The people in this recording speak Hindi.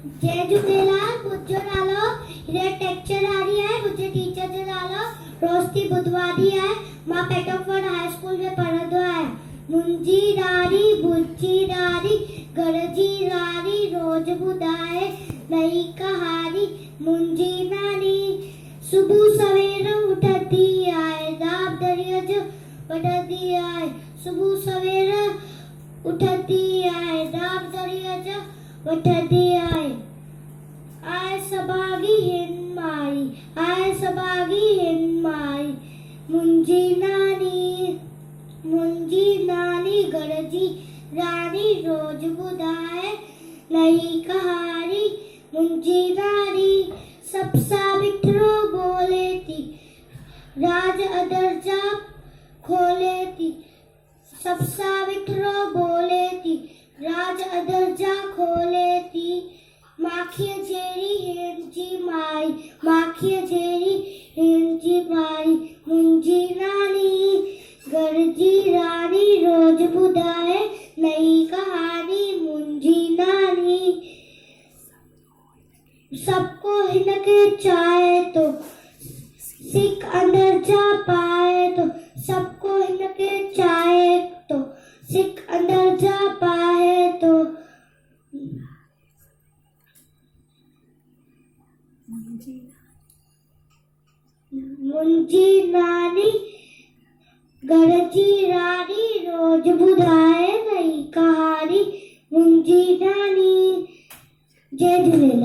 जय झूलेलाल। मुझो नालो हिरे टेक्चरारी है। मुझे टीचर जो नालो रोशनी बुधवारी है। मां पेटोफन हाई स्कूल में पढ़ंदो आहियां। मुंहिंजी रारी बुची रारी घर जी रारी रोज ॿुधाए नई कहानी। मुंहिंजी नानी सुबह सवेर उठंदी आहे, दाब दरिया जो वढंदी आहे। सुबह सवेर उठंदी आहे, दाब दरिया जो वठंदी आहे। आए सभागी हिन माई, आए सभागी हिन माई। मुंहिंजी नानी घर जी रानी रोज ॿुधाए नई कहानी। मुंहिंजी नानी सबसा मिठड़ो बोले थी, राज अदरजा खोले थी। सबसा मिठड़ो बोले थी, राज अदरजा खोले थी। माखीअ जहिड़ी हिनजी माई, माखीअ जहिड़ी हिनजी माई। मुंहिंजी नानी घर जी रानी रोज ॿुधाए नई कहानी। मुंहिंजी नानी सबको हिनखे चाहे तो, सिक अंदर जा पाए तो। सबको हिनखे चाहे तो, सिक अंदर जा पाए तो। मुंहिंजी नानी घर जी रानी रोज ॿुधाए नई कहानी। मुंहिंजी नानी। जय झूलेलाल।